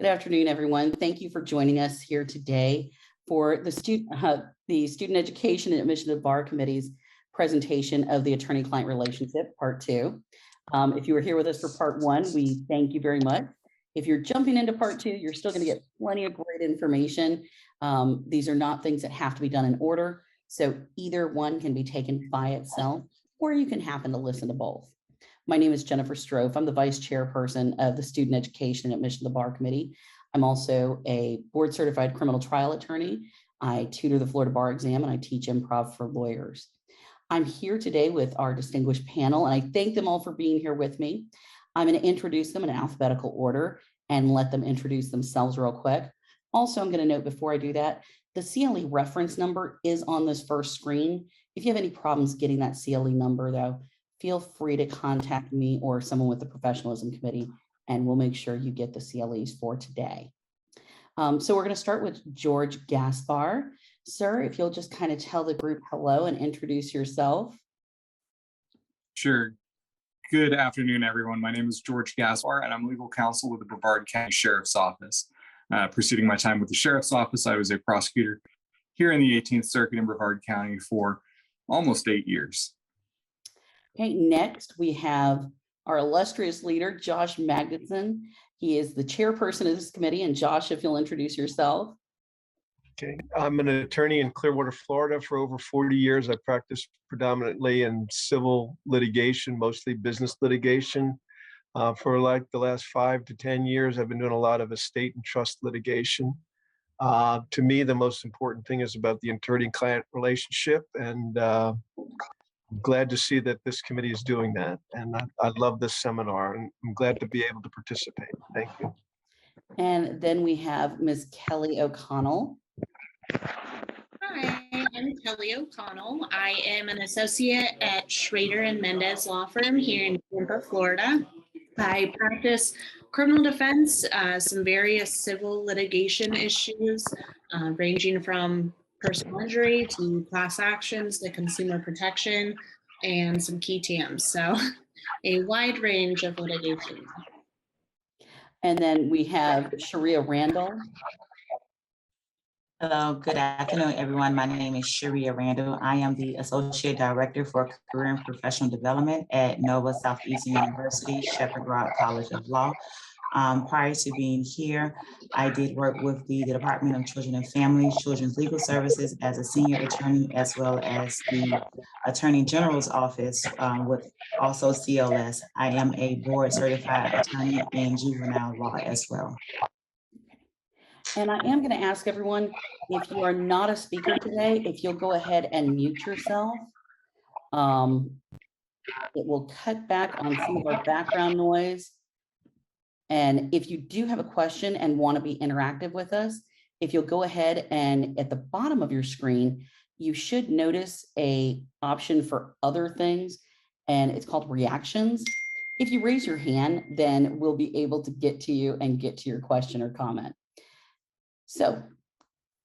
afternoon, everyone. Thank you for joining us here today for the Student Education and Admission to the Bar Committee's presentation of the Attorney-Client Relationship, Part 2. If you were here with us for Part 1, we thank you very much. If you're jumping into Part 2, you're still going to get plenty of great information. These are not things that have to be done in order, so either one can be taken by itself, or you can happen to listen to both. My name is Jennifer Strofe. I'm the Vice Chairperson of the Student Education and Admission to the Bar Committee. I'm also a board-certified criminal trial attorney. I tutor the Florida Bar Exam, and I teach improv for lawyers. I'm here today with our distinguished panel, and I thank them all for being here with me. I'm going to introduce them in alphabetical order and let them introduce themselves real quick. Also, I'm going to note before I do that, the CLE reference number is on this first screen. If you have any problems getting that CLE number, though, feel free to contact me or someone with the Professionalism Committee, and we'll make sure you get the CLEs for today. So we're going to start with George Gaspar. Sir, if you'll just kind of tell the group hello and introduce yourself. Sure. Good afternoon, everyone. My name is George Gaspar, and I'm legal counsel with the Brevard County Sheriff's Office. Preceding my time with the Sheriff's Office, I was a prosecutor here in the 18th Circuit in Brevard County for almost 8 years. Okay, next we have our illustrious leader, Josh Magnuson. He is the chairperson of this committee. And Josh, if you'll introduce yourself. Okay, I'm an attorney in Clearwater, Florida for over 40 years. I practiced predominantly in civil litigation, mostly business litigation. For like the last 5 to 10 years, I've been doing a lot of estate and trust litigation. To me, the most important thing is about the attorney-client relationship, and I'm glad to see that this committee is doing that. And I love this seminar, and I'm glad to be able to participate. Thank you. And then we have Ms. Kelly O'Connell. Hi, I'm Kelly O'Connell. I am an associate at Schrader and Mendez Law Firm here in Tampa, Florida. I practice criminal defense, some various civil litigation issues, ranging from personal injury to class actions to consumer protection and some key TAMs. So a wide range of litigation. And then we have Sharia Randall. Hello, good afternoon, everyone. My name is Sharia Randall. I am the Associate Director for Career and Professional Development at Nova Southeastern University, Shepherd Rock College of Law. Prior to being here, I did work with the Department of Children and Families, Children's Legal Services as a senior attorney, as well as the Attorney General's Office with also CLS. I am a board certified attorney in juvenile law as well. And I am going to ask everyone, if you are not a speaker today, if you'll go ahead and mute yourself. It will cut back on some of our background noise. And if you do have a question and want to be interactive with us, if you'll go ahead and at the bottom of your screen, you should notice an option for other things, and it's called reactions. If you raise your hand, then we'll be able to get to you and get to your question or comment. So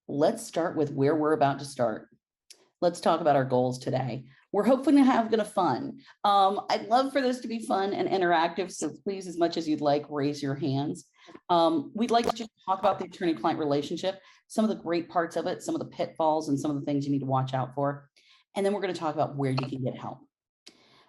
let's start with where we're about to start. Let's talk about our goals today. We're hoping to have fun. I'd love for this to be fun and interactive, so please, as much as you'd like, raise your hands. We'd like to just talk about the attorney-client relationship, some of the great parts of it, some of the pitfalls, and some of the things you need to watch out for. And then we're going to talk about where you can get help.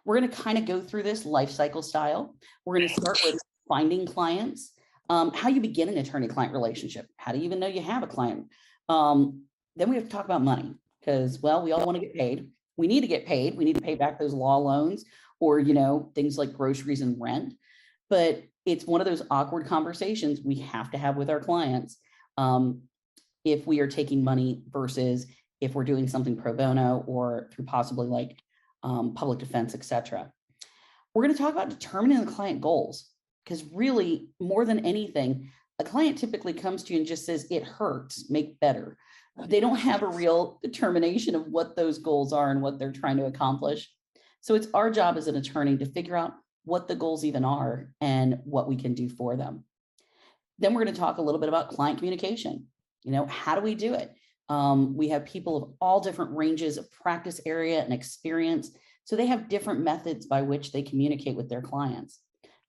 We're going to kind of go through this life cycle style. We're going to start with finding clients, how you begin an attorney-client relationship. How do you even know you have a client? Then we have to talk about money because, well, we all want to get paid. We need to get paid. We need to pay back those law loans or, things like groceries and rent. But it's one of those awkward conversations we have to have with our clients if we are taking money versus if we're doing something pro bono or through possibly like public defense, etc. We're going to talk about determining the client goals because really, more than anything, a client typically comes to you and just says, it hurts, make better. They don't have a real determination of what those goals are and what they're trying to accomplish. So it's our job as an attorney to figure out what the goals even are and what we can do for them. Then we're going to talk a little bit about client communication. How do we do it? We have people of all different ranges of practice area and experience. So they have different methods by which they communicate with their clients.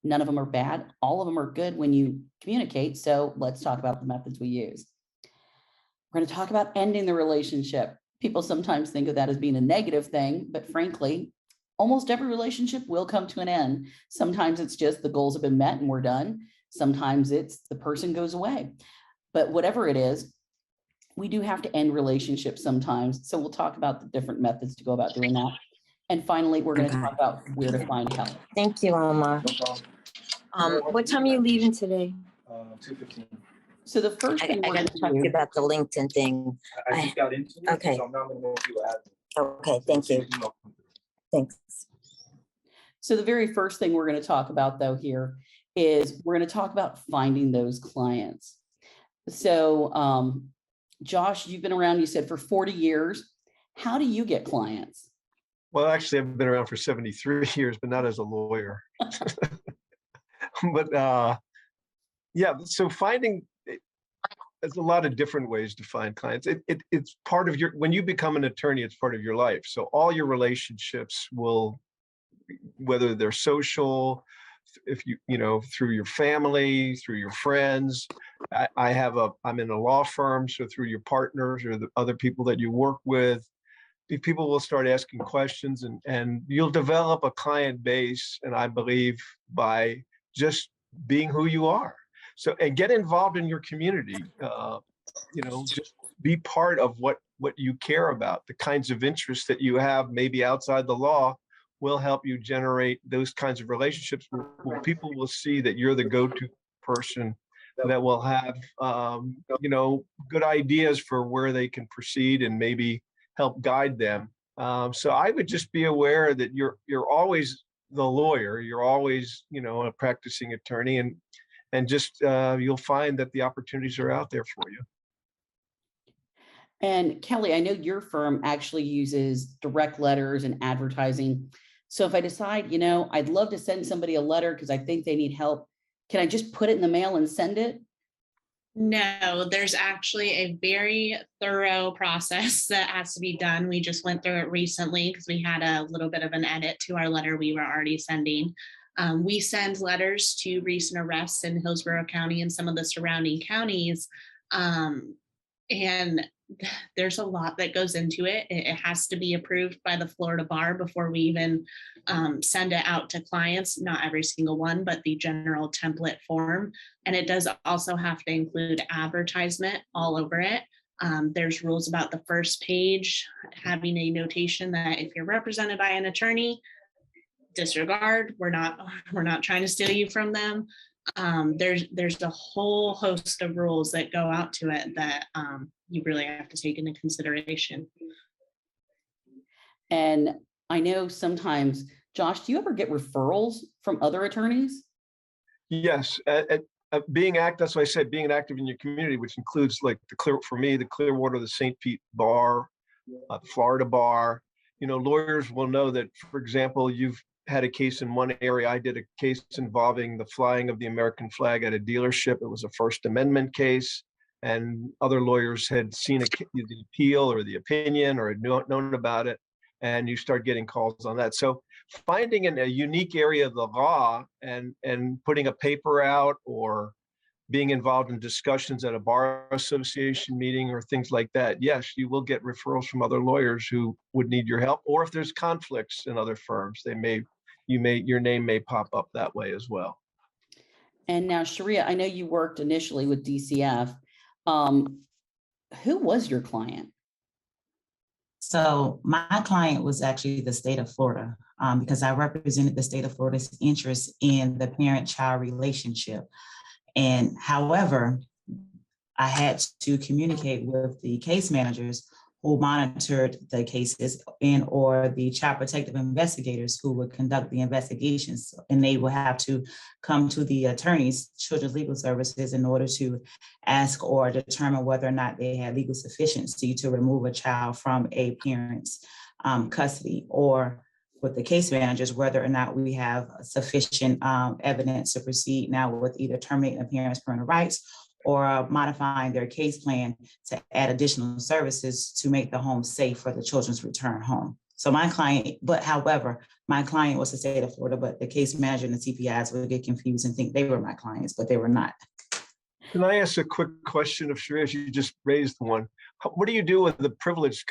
None of them are bad. All of them are good when you communicate. So let's talk about the methods we use. We're going to talk about ending the relationship. People sometimes think of that as being a negative thing, but frankly, almost every relationship will come to an end. Sometimes it's just the goals have been met and we're done. Sometimes it's the person goes away. But whatever it is, we do have to end relationships sometimes. So we'll talk about the different methods to go about doing that. And finally, we're going to talk about where to find help. Thank you, Omar. What time are you leaving today? 2:15. So the first thing I we're got going to talk to you about the LinkedIn thing. I just got into it. Okay. So I'm not going to go through admin. Okay, thank you. Thanks. So the very first thing we're going to talk about though here is we're going to talk about finding those clients. So Josh, you've been around, you said, for 40 years. How do you get clients? Well, actually, I've been around for 73 years, but not as a lawyer. But yeah, so there's a lot of different ways to find clients. It's part of when you become an attorney, it's part of your life. So all your relationships will, whether they're social, if through your family, through your friends. I'm in a law firm, so through your partners or the other people that you work with, people will start asking questions, and you'll develop a client base. And I believe by just being who you are. So, and get involved in your community, just be part of what you care about. The kinds of interests that you have maybe outside the law will help you generate those kinds of relationships where people will see that you're the go-to person that will have, good ideas for where they can proceed and maybe help guide them. So I would just be aware that you're always the lawyer, you're always, a practicing attorney, and just you'll find that the opportunities are out there for you. And Kelly, I know your firm actually uses direct letters and advertising. So if I decide, I'd love to send somebody a letter because I think they need help, can I just put it in the mail and send it? No, there's actually a very thorough process that has to be done. We just went through it recently because we had a little bit of an edit to our letter we were already sending. We send letters to recent arrests in Hillsborough County and some of the surrounding counties. And there's a lot that goes into it. It has to be approved by the Florida Bar before we even send it out to clients. Not every single one, but the general template form. And it does also have to include advertisement all over it. There's rules about the first page, having a notation that if you're represented by an attorney, disregard, we're not trying to steal you from them. There's a whole host of rules that go out to it that you really have to take into consideration. And I know sometimes, Josh, do you ever get referrals from other attorneys? Yes, that's why I said being active in your community, which includes like for me, the Clearwater, the St. Pete Bar, the Florida Bar. Lawyers will know that, for example, you've had a case in one area. I did a case involving the flying of the American flag at a dealership. It was a First Amendment case, and other lawyers had seen the appeal or the opinion or had known about it, and you start getting calls on that. So finding in a unique area of the law and putting a paper out or being involved in discussions at a bar association meeting or things like that, yes, you will get referrals from other lawyers who would need your help. Or if there's conflicts in other firms, your name may pop up that way as well. And now, Sharia, I know you worked initially with DCF. Who was your client? So my client was actually the state of Florida, because I represented the state of Florida's interest in the parent-child relationship. And however, I had to communicate with the case managers who monitored the cases or the child protective investigators who would conduct the investigations. And they would have to come to the attorneys, Children's Legal Services, in order to ask or determine whether or not they had legal sufficiency to remove a child from a parent's custody, or with the case managers, whether or not we have sufficient evidence to proceed now with either terminating a parent's parental rights or modifying their case plan to add additional services to make the home safe for the children's return home. So my client, but however, my client was the state of Florida, but the case manager and the CPIs would get confused and think they were my clients, but they were not. Can I ask a quick question of Sharia? You just raised one. What do you do with the privileged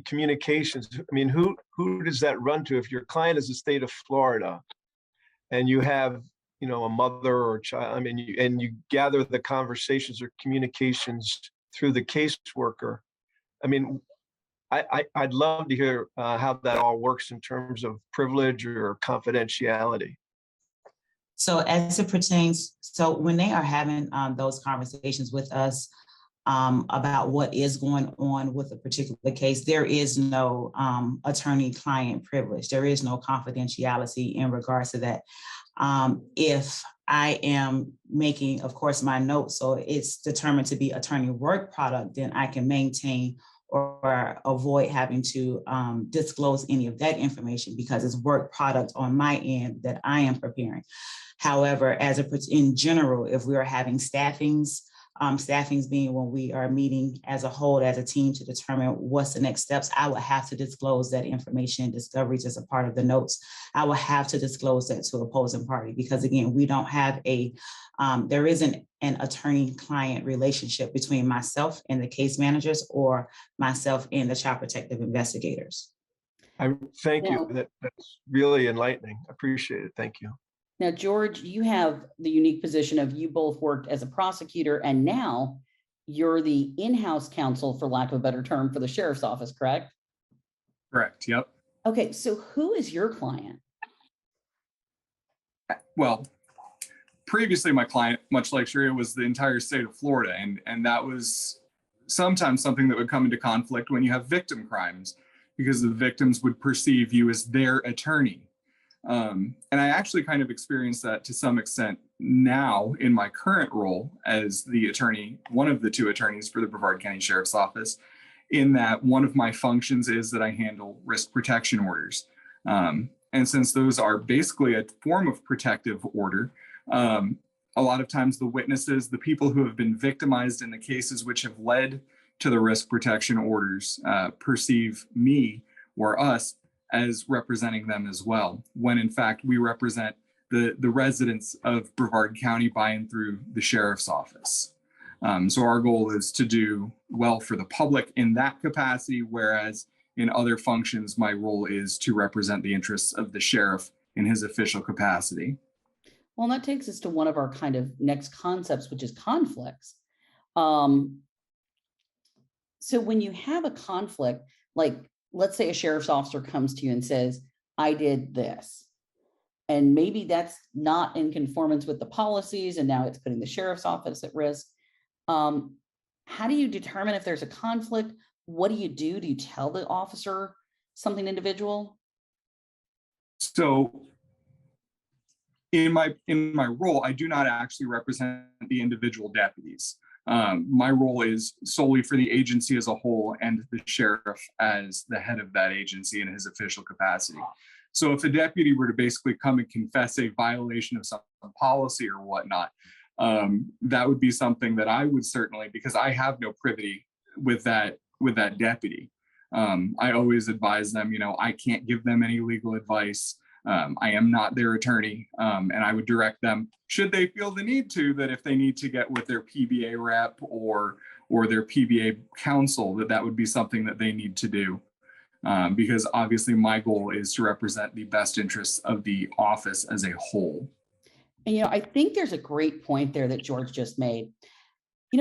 communications? I mean, who does that run to? If your client is the state of Florida and you have, you know, a mother or a child, I mean, you gather the conversations or communications through the caseworker. I mean, I'd love to hear how that all works in terms of privilege or confidentiality. So as it pertains, so when they are having those conversations with us about what is going on with a particular case, there is no attorney-client privilege. There is no confidentiality in regards to that. If I am making, of course, my notes, so it's determined to be attorney work product, then I can maintain or avoid having to disclose any of that information because it's work product on my end that I am preparing. However, in general, if we are having staffings being when we are meeting as a whole, as a team to determine what's the next steps, I would have to disclose that information and discoveries as a part of the notes. I will have to disclose that to opposing party because again, we don't have there isn't an attorney-client relationship between myself and the case managers or myself and the child protective investigators. I thank you. That's really enlightening. I appreciate it. Thank you. Now, George, you have the unique position of you both worked as a prosecutor and now you're the in-house counsel, for lack of a better term, for the sheriff's office, correct? Correct. Yep. Okay, so who is your client? Well, previously my client, much like Sharia, was the entire state of Florida. And that was sometimes something that would come into conflict when you have victim crimes because the victims would perceive you as their attorney. And I actually kind of experienced that to some extent now in my current role as the attorney, one of the two attorneys for the Brevard County Sheriff's Office, in that one of my functions is that I handle risk protection orders. And since those are basically a form of protective order, a lot of times the witnesses, the people who have been victimized in the cases which have led to the risk protection orders perceive me or us as representing them as well, when in fact we represent the residents of Brevard County by and through the sheriff's office. So our goal is to do well for the public in that capacity, whereas in other functions, my role is to represent the interests of the sheriff in his official capacity. Well, that takes us to one of our kind of next concepts, which is conflicts. So when you have a conflict, like let's say a sheriff's officer comes to you and says, I did this. And maybe that's not in conformance with the policies, and now it's putting the sheriff's office at risk. How do you determine if there's a conflict? What do you do? Do you tell the officer something individual? So in my role, I do not actually represent the individual deputies. My role is solely for the agency as a whole and the sheriff as the head of that agency in his official capacity. So if a deputy were to basically come and confess a violation of some policy or whatnot, that would be something that I would certainly, because I have no privity with that deputy. I always advise them, I can't give them any legal advice. I am not their attorney, and I would direct them, should they feel the need to, that if they need to get with their PBA rep or their PBA counsel, that would be something that they need to do. Because obviously my goal is to represent the best interests of the office as a whole. And, I think there's a great point there that George just made.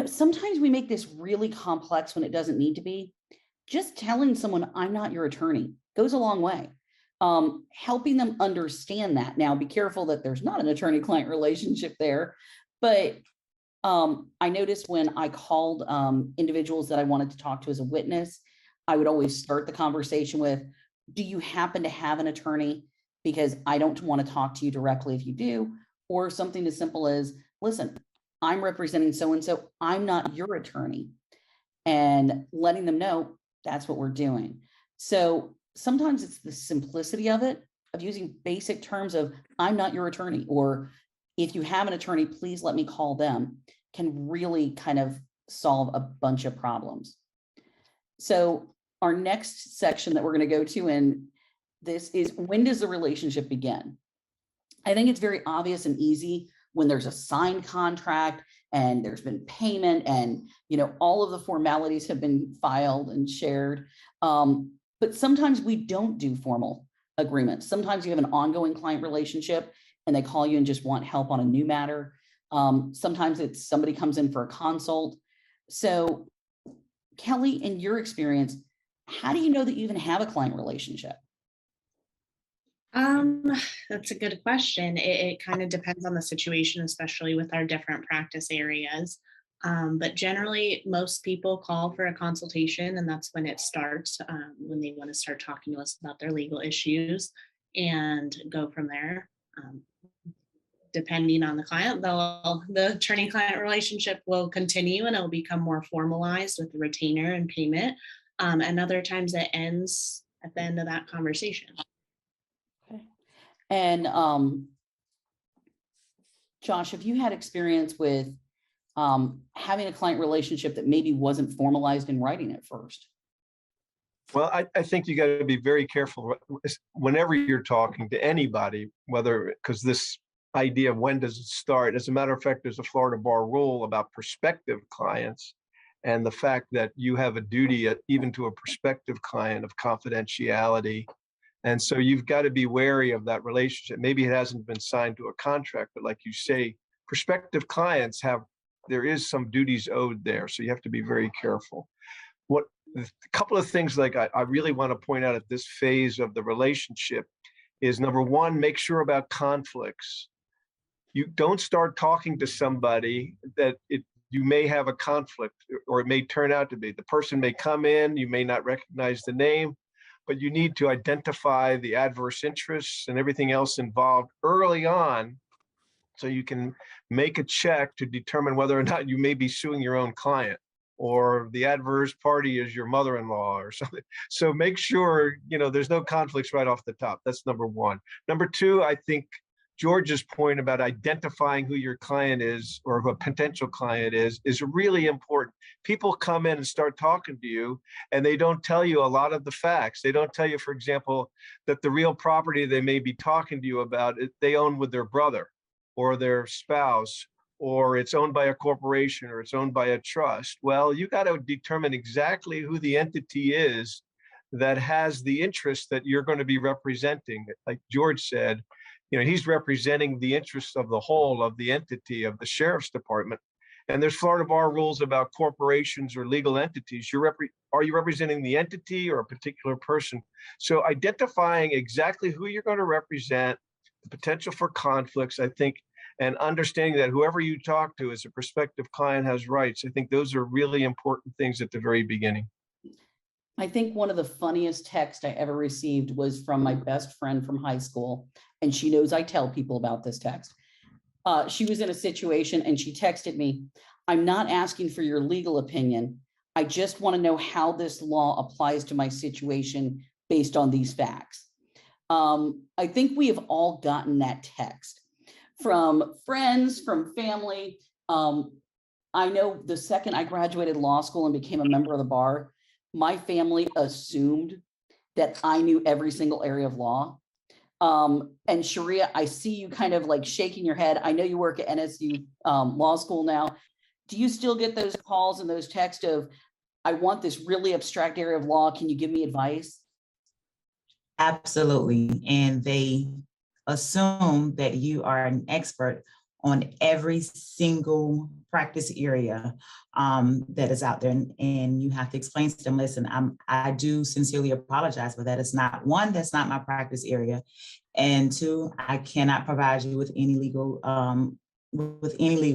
Sometimes we make this really complex when it doesn't need to be. Just telling someone I'm not your attorney goes a long way. Helping them understand that. Now, be careful that there's not an attorney-client relationship there. But I noticed when I called individuals that I wanted to talk to as a witness, I would always start the conversation with, do you happen to have an attorney? Because I don't want to talk to you directly if you do, or something as simple as, listen, I'm representing so-and-so, I'm not your attorney, and letting them know that's what we're doing. So sometimes it's the simplicity of it, of using basic terms of, I'm not your attorney, or if you have an attorney, please let me call them, can really kind of solve a bunch of problems. So our next section that we're going to go to in this is, when does the relationship begin? I think it's very obvious and easy when there's a signed contract and there's been payment and, all of the formalities have been filed and shared. But sometimes we don't do formal agreements. Sometimes you have an ongoing client relationship and they call you and just want help on a new matter. Sometimes it's somebody comes in for a consult. So Kelly, in your experience, how do you know that you even have a client relationship? That's a good question. It kind of depends on the situation, especially with our different practice areas. But generally, most people call for a consultation, and that's when it starts, when they want to start talking to us about their legal issues and go from there. Depending on the client, the attorney-client relationship will continue and it'll become more formalized with the retainer and payment. And other times it ends at the end of that conversation. Okay. And Josh, have you had experience with having a client relationship that maybe wasn't formalized in writing at first? Well, I think you got to be very careful whenever you're talking to anybody, because this idea of when does it start? As a matter of fact, there's a Florida bar rule about prospective clients and the fact that you have a duty even to a prospective client of confidentiality. And so you've got to be wary of that relationship. Maybe it hasn't been signed to a contract, but like you say, prospective clients there is some duties owed there. So you have to be very careful. A couple of things like I really want to point out at this phase of the relationship is, number one, make sure about conflicts. You don't start talking to somebody that you may have a conflict, or it may turn out to be. The person may come in, you may not recognize the name, but you need to identify the adverse interests and everything else involved early on, so you can make a check to determine whether or not you may be suing your own client, or the adverse party is your mother-in-law or something. So make sure, there's no conflicts right off the top. That's number one. Number two, I think George's point about identifying who your client is, or who a potential client is really important. People come in and start talking to you and they don't tell you a lot of the facts. They don't tell you, for example, that the real property they may be talking to you about, they own with their brother or their spouse, or it's owned by a corporation, or it's owned by a trust. Well, you got to determine exactly who the entity is that has the interest that you're going to be representing. Like George said, he's representing the interests of the whole of the entity of the sheriff's department. And there's Florida bar rules about corporations or legal entities. Are you representing the entity or a particular person? So identifying exactly who you're going to represent, the potential for conflicts, I think, and understanding that whoever you talk to as a prospective client has rights. I think those are really important things at the very beginning. I think one of the funniest texts I ever received was from my best friend from high school, and she knows I tell people about this text. She was in a situation and she texted me, "I'm not asking for your legal opinion. I just want to know how this law applies to my situation based on these facts." I think we have all gotten that text from friends, from family. I know the second I graduated law school and became a member of the bar, my family assumed that I knew every single area of law. And Sharia, I see you kind of like shaking your head. I know you work at NSU law school now. Do you still get those calls and those texts of, "I want this really abstract area of law. Can you give me advice?" Absolutely. And they assume that you are an expert on every single practice area that is out there. And you have to explain to them, listen, I do sincerely apologize for that. It's not, one, that's not my practice area. And two, I cannot provide you with any legal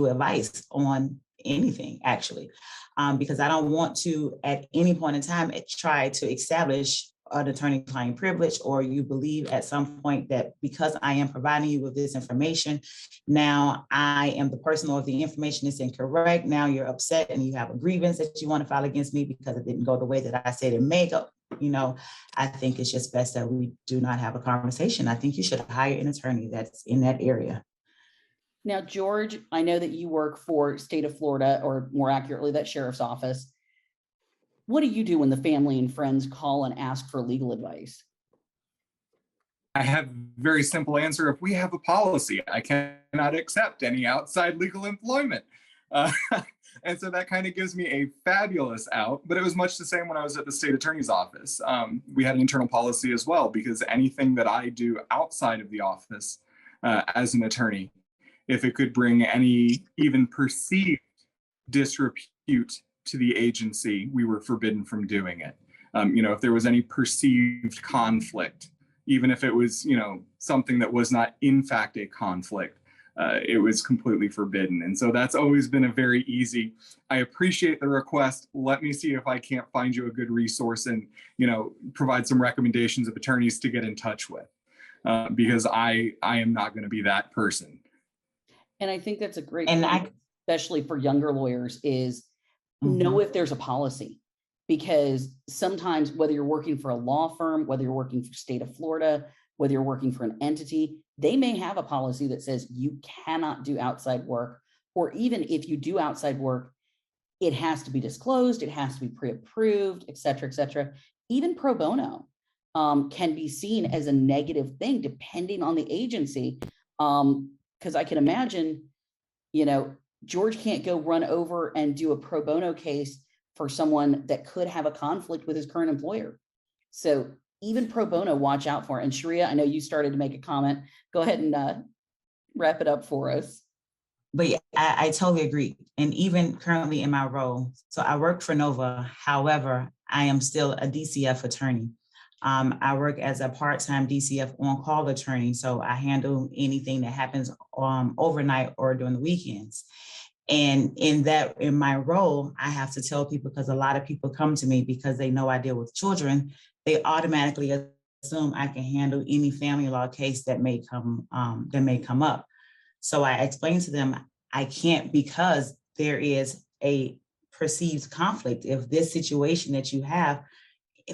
advice on anything, actually, because I don't want to, at any point in time, try to establish an attorney-client privilege, or you believe at some point that because I am providing you with this information, now I am the person, or if the information is incorrect, now you're upset and you have a grievance that you want to file against me because it didn't go the way that I said it may go. I think it's just best that we do not have a conversation. I think you should hire an attorney that's in that area. Now, George, I know that you work for state of Florida, or more accurately, that sheriff's office. what do you do when the family and friends call and ask for legal advice? I have a very simple answer. If we have a policy, I cannot accept any outside legal employment. Uh, and so that kind of gives me a fabulous out, but it was much the same when I was at the state attorney's office. We had an internal policy as well, because anything that I do outside of the office as an attorney, if it could bring any even perceived disrepute to the agency, we were forbidden from doing it. If there was any perceived conflict, even if it was, something that was not in fact a conflict, it was completely forbidden. And so that's always been a very easy, I appreciate the request. Let me see if I can't find you a good resource and, provide some recommendations of attorneys to get in touch with, because I am not going to be that person. And I think that's a great And point, especially for younger lawyers, is know if there's a policy. Because sometimes, whether you're working for a law firm, whether you're working for state of Florida, whether you're working for an entity, they may have a policy that says you cannot do outside work, or even if you do outside work, it has to be disclosed, it has to be pre-approved, et cetera, et cetera. Even pro bono can be seen as a negative thing depending on the agency. Because I can imagine, George can't go run over and do a pro bono case for someone that could have a conflict with his current employer. So even pro bono, watch out for it. And Sharia, I know you started to make a comment. Go ahead and wrap it up for us. But yeah, I totally agree. And even currently in my role, so I work for NOVA. However, I am still a DCF attorney. I work as a part-time DCF on-call attorney. So I handle anything that happens overnight or during the weekends. And in my role, I have to tell people, because a lot of people come to me because they know I deal with children, they automatically assume I can handle any family law case that may come up. So I explain to them I can't, because there is a perceived conflict. If this situation that you have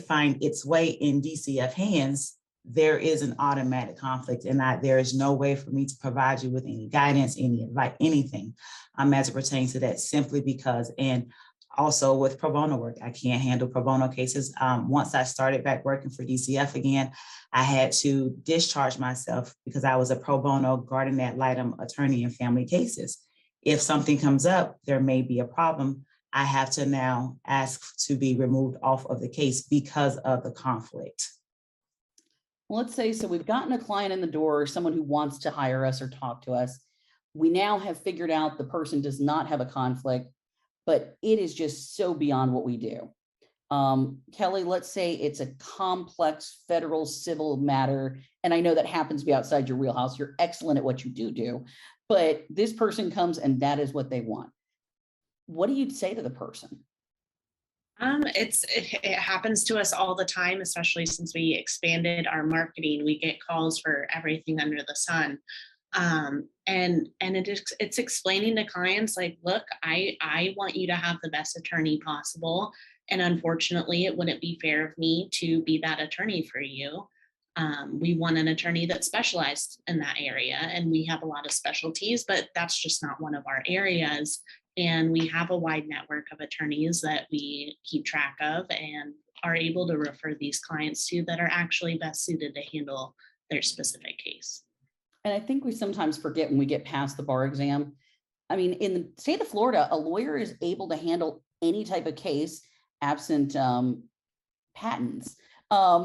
find its way in DCF hands, there is an automatic conflict, and there is no way for me to provide you with any guidance, any advice, anything as it pertains to that, simply because, and also with pro bono work, I can't handle pro bono cases. Once I started back working for DCF again, I had to discharge myself because I was a pro bono guardian ad litem attorney in family cases. If something comes up, there may be a problem. I have to now ask to be removed off of the case because of the conflict. Well, let's say, so we've gotten a client in the door, someone who wants to hire us or talk to us. We now have figured out the person does not have a conflict, but it is just so beyond what we do. Kelly, let's say it's a complex federal civil matter, and I know that happens to be outside your wheelhouse. You're excellent at what you do, but this person comes and that is what they want. What do you say to the person? It happens to us all the time, especially since we expanded our marketing. We get calls for everything under the sun. And it's explaining to clients like, look, I want you to have the best attorney possible. And unfortunately, it wouldn't be fair of me to be that attorney for you. We want an attorney that's specialized in that area. And we have a lot of specialties, but that's just not one of our areas. And we have a wide network of attorneys that we keep track of and are able to refer these clients to that are actually best suited to handle their specific case. And I think we sometimes forget when we get past the bar exam. I mean, in the state of Florida, a lawyer is able to handle any type of case absent patents,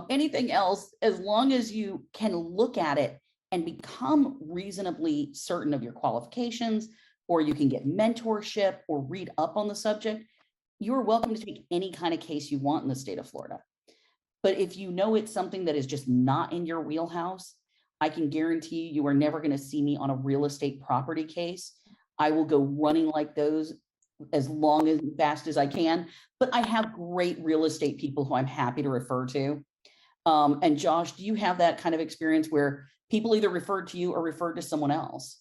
anything else, as long as you can look at it and become reasonably certain of your qualifications, or you can get mentorship or read up on the subject. You're welcome to take any kind of case you want in the state of Florida. But if you know it's something that is just not in your wheelhouse, I can guarantee you are never going to see me on a real estate property case. I will go running like those as long as fast as I can, but I have great real estate people who I'm happy to refer to. And Josh, do you have that kind of experience where people either referred to you or referred to someone else?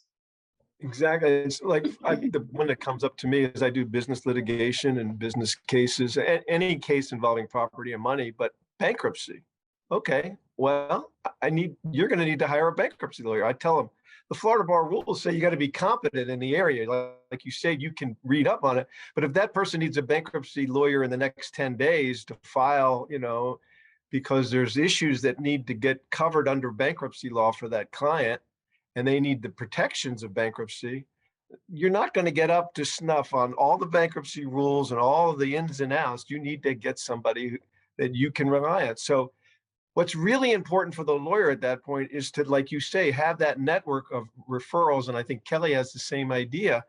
Exactly. It's like the one that comes up to me is I do business litigation and business cases, any case involving property and money, but bankruptcy. Okay, well, you're going to need to hire a bankruptcy lawyer. I tell them, the Florida bar rules say you got to be competent in the area. Like you said, you can read up on it. But if that person needs a bankruptcy lawyer in the next 10 days to file, because there's issues that need to get covered under bankruptcy law for that client, and they need the protections of bankruptcy, you're not going to get up to snuff on all the bankruptcy rules and all of the ins and outs. You need to get somebody that you can rely on. So what's really important for the lawyer at that point is to, like you say, have that network of referrals. And I think Kelly has the same idea,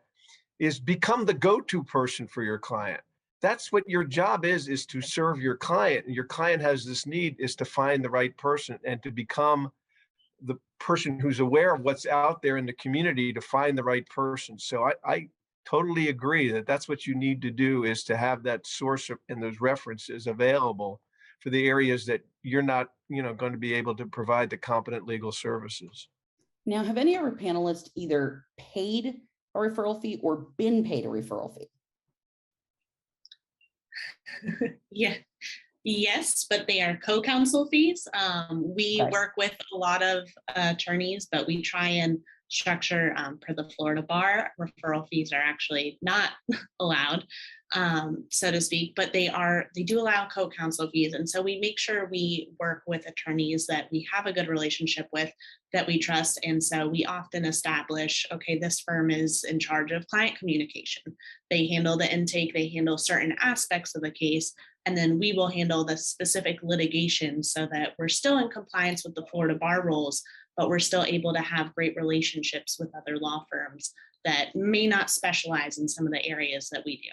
is become the go-to person for your client. That's what your job is to serve your client. And your client has this need, is to find the right person and to become the person who's aware of what's out there in the community to find the right person. So I totally agree that that's what you need to do, is to have that source and those references available for the areas that you're not, going to be able to provide the competent legal services. Now, have any of our panelists either paid a referral fee or been paid a referral fee? Yeah. Yes, but they are co-counsel fees. We Okay. work with a lot of attorneys, but we try and structure per the Florida bar. Referral fees are actually not allowed, so to speak, but they do allow co-counsel fees. And so we make sure we work with attorneys that we have a good relationship with, that we trust. And so we often establish, okay, this firm is in charge of client communication. They handle the intake, they handle certain aspects of the case, and then we will handle the specific litigation so that we're still in compliance with the Florida bar rules, but we're still able to have great relationships with other law firms that may not specialize in some of the areas that we do.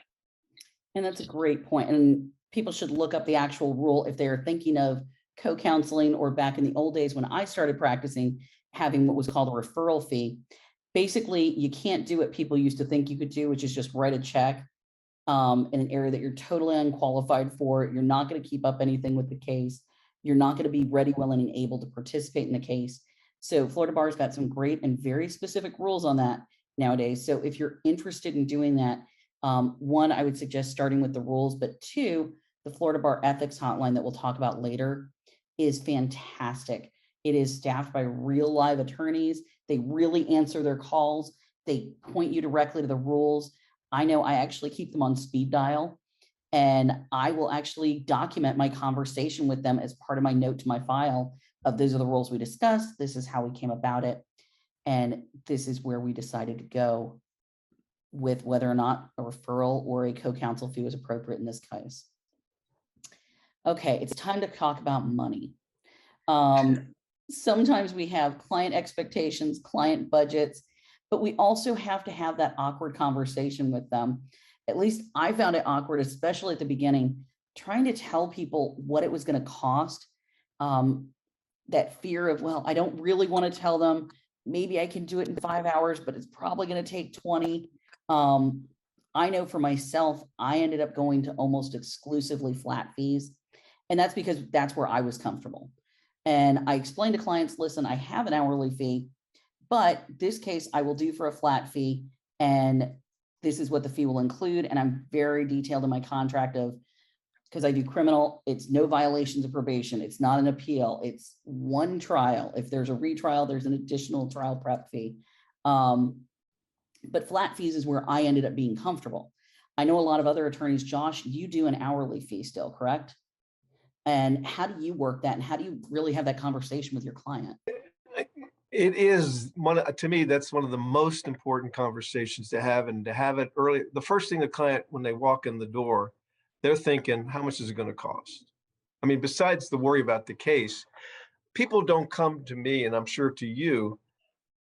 And that's a great point. And people should look up the actual rule if they're thinking of co-counseling, or back in the old days when I started practicing, having what was called a referral fee. Basically, you can't do what people used to think you could do, which is just write a check in an area that you're totally unqualified for. You're not going to keep up anything with the case. You're not going to be ready, willing, and able to participate in the case. So Florida Bar's got some great and very specific rules on that nowadays. So if you're interested in doing that, one, I would suggest starting with the rules, but two, the Florida Bar Ethics Hotline that we'll talk about later is fantastic. It is staffed by real live attorneys. They really answer their calls. They point you directly to the rules. I know I actually keep them on speed dial, and I will actually document my conversation with them as part of my note to my file of, these are the rules we discussed. This is how we came about it. And this is where we decided to go with whether or not a referral or a co-counsel fee was appropriate in this case. Okay, it's time to talk about money. Sometimes we have client expectations, client budgets, but we also have to have that awkward conversation with them. At least I found it awkward, especially at the beginning, trying to tell people what it was going to cost. That fear of, well, I don't really want to tell them. Maybe I can do it in 5 hours, but it's probably going to take 20. I know for myself, I ended up going to almost exclusively flat fees. And that's because that's where I was comfortable. And I explained to clients, listen, I have an hourly fee, but this case I will do for a flat fee. And this is what the fee will include. And I'm very detailed in my contract of, because I do criminal, it's no violations of probation. It's not an appeal. It's one trial. If there's a retrial, there's an additional trial prep fee. But flat fees is where I ended up being comfortable. I know a lot of other attorneys, Josh, you do an hourly fee still, correct? And how do you work that? And how do you really have that conversation with your client? It is to me, that's one of the most important conversations to have, and to have it early. The first thing the client, when they walk in the door, they're thinking, how much is it going to cost? I mean, besides the worry about the case, people don't come to me, and I'm sure to you,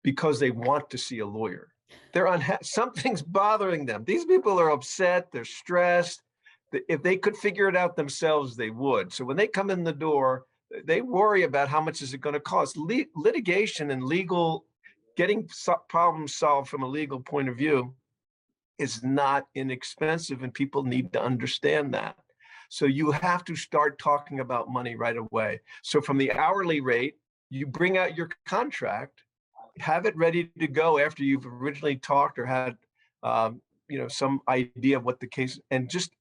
because they want to see a lawyer. They're something's bothering them. These people are upset, they're stressed. If they could figure it out themselves, they would. So when they come in the door, they worry about how much is it going to cost. Litigation and legal, getting problems solved from a legal point of view is not inexpensive, and people need to understand that. So you have to start talking about money right away. So from the hourly rate, you bring out your contract, have it ready to go after you've originally talked or had some idea of what the case, and just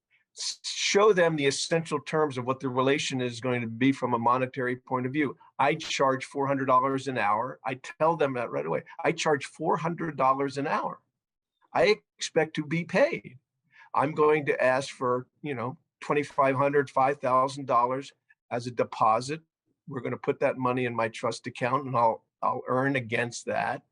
show them the essential terms of what the relation is going to be from a monetary point of view. I charge $400 an hour. I tell them that right away. I charge $400 an hour. I expect to be paid. I'm going to ask for, $2,500, $5,000 as a deposit. We're going to put that money in my trust account and I'll earn against that.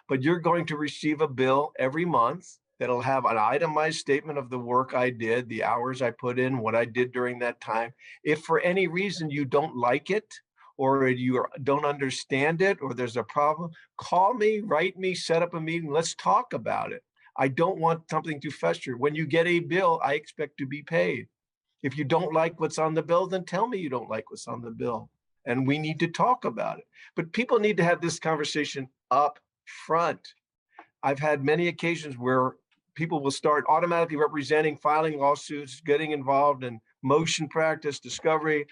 But you're going to receive a bill every month that'll have an itemized statement of the work I did, the hours I put in, what I did during that time. If for any reason you don't like it, or you don't understand it, or there's a problem, call me, write me, set up a meeting, let's talk about it. I don't want something to fester. When you get a bill, I expect to be paid. If you don't like what's on the bill, then tell me you don't like what's on the bill. And we need to talk about it. But people need to have this conversation up front. I've had many occasions where people will start automatically representing, filing lawsuits, getting involved in motion practice, discovery,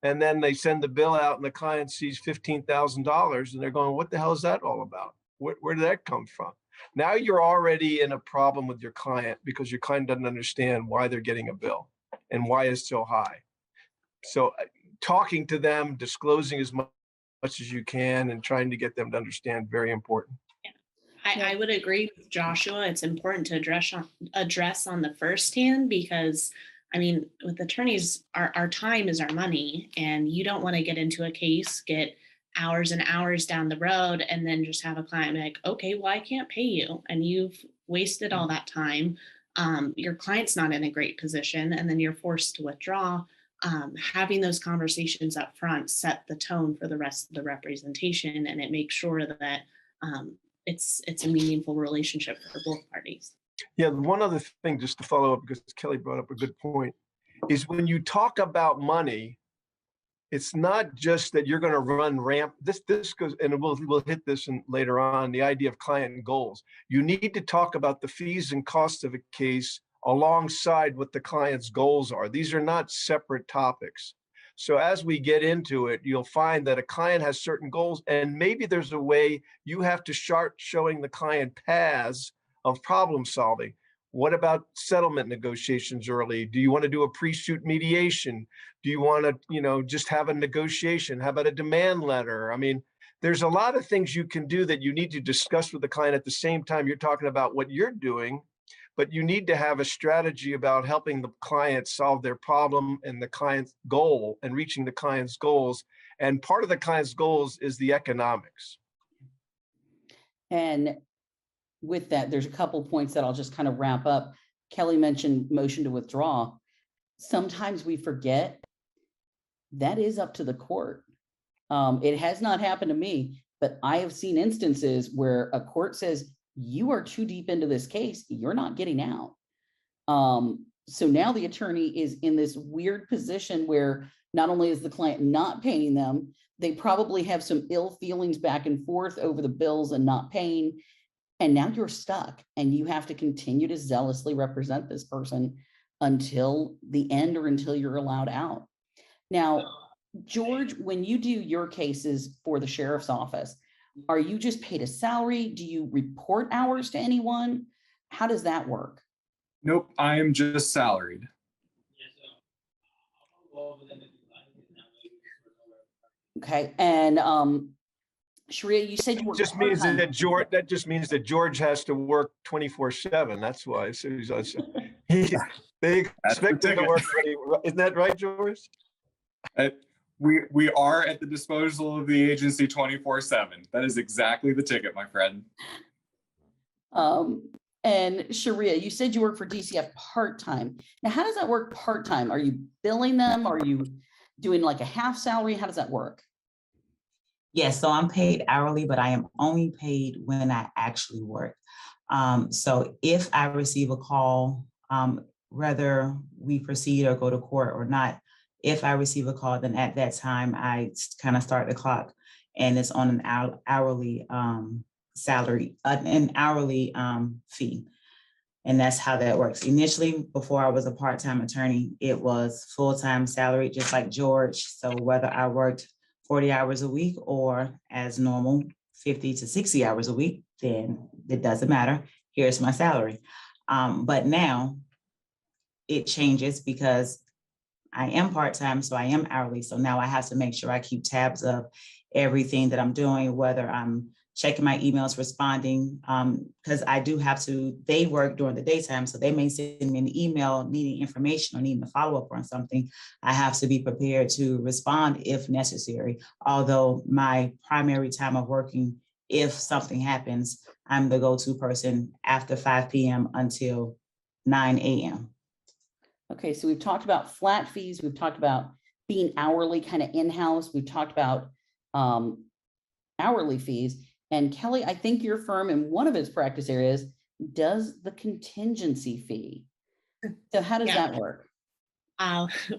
and then they send the bill out and the client sees $15,000 and they're going, what the hell is that all about? Where did that come from? Now you're already in a problem with your client because your client doesn't understand why they're getting a bill and why it's so high. So talking to them, disclosing as much as you can and trying to get them to understand, very important. I would agree with Joshua. It's important to address on the first hand because, I mean, with attorneys, our time is our money, and you don't want to get into a case, get hours and hours down the road, and then just have a client be like, okay, well, I can't pay you, and you've wasted all that time. Your client's not in a great position, and then you're forced to withdraw. Having those conversations up front set the tone for the rest of the representation, and it makes sure that it's a meaningful relationship for both parties. Yeah, one other thing, just to follow up, because Kelly brought up a good point, is when you talk about money, it's not just that you're going to run ramp. This goes, and we'll hit this later on, the idea of client goals. You need to talk about the fees and costs of a case alongside what the client's goals are. These are not separate topics. So as we get into it, you'll find that a client has certain goals, and maybe there's a way you have to start showing the client paths of problem solving. What about settlement negotiations early? Do you want to do a pre-suit mediation? Do you want to, just have a negotiation? How about a demand letter? I mean, there's a lot of things you can do that you need to discuss with the client at the same time you're talking about what you're doing, but you need to have a strategy about helping the client solve their problem and the client's goal and reaching the client's goals. And part of the client's goals is the economics. And with that, there's a couple points that I'll just kind of wrap up. Kelly mentioned motion to withdraw. Sometimes we forget that is up to the court. It has not happened to me, but I have seen instances where a court says, you are too deep into this case, you're not getting out. So now the attorney is in this weird position where not only is the client not paying them, they probably have some ill feelings back and forth over the bills and not paying. And now you're stuck and you have to continue to zealously represent this person until the end or until you're allowed out. Now, George, when you do your cases for the sheriff's office, are you just paid a salary? Do you report hours to anyone? How does that work? Nope, I am just salaried. Okay, and Sharia, you said you work Just means part-time. that just means that George has to work 24/7. That's why. So they expect him to work. Isn't that right, George? We are at the disposal of the agency 24/7. That is exactly the ticket, my friend. And Sharia, you said you work for DCF part-time. Now, how does that work part-time? Are you billing them? Are you doing like a half salary? How does that work? Yes, so I'm paid hourly, but I am only paid when I actually work. So if I receive a call, whether we proceed or go to court or not, if I receive a call, then at that time, I kind of start the clock and it's on an hourly salary, an hourly fee. And that's how that works. Initially, before I was a part-time attorney, it was full-time salary, just like George. So whether I worked 40 hours a week or as normal, 50 to 60 hours a week, then it doesn't matter. Here's my salary. But now it changes because I am part-time, so I am hourly. So now I have to make sure I keep tabs of everything that I'm doing, whether I'm checking my emails, responding, because I do have to, they work during the daytime, so they may send me an email needing information or needing to follow up on something. I have to be prepared to respond if necessary. Although my primary time of working, if something happens, I'm the go-to person after 5 p.m. until 9 a.m. Okay, so we've talked about flat fees. We've talked about being hourly, kind of in-house. We've talked about hourly fees. And Kelly, I think your firm in one of its practice areas does the contingency fee. So how does that work?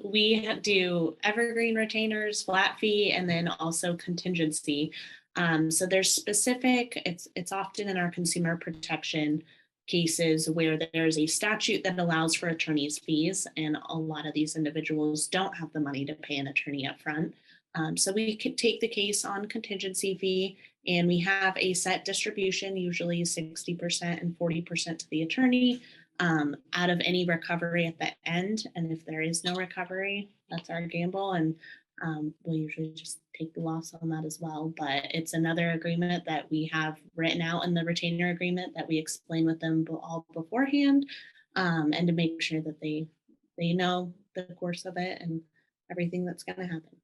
We do evergreen retainers, flat fee, and then also contingency. So there's specific, it's often in our consumer protection cases where there's a statute that allows for attorney's fees, and a lot of these individuals don't have the money to pay an attorney up front. So we could take the case on contingency fee, and we have a set distribution, usually 60% and 40% to the attorney, out of any recovery at the end. And if there is no recovery, that's our gamble. And we'll usually just take the loss on that as well. But it's another agreement that we have written out in the retainer agreement that we explain with them all beforehand, and to make sure that they know the course of it and everything that's going to happen.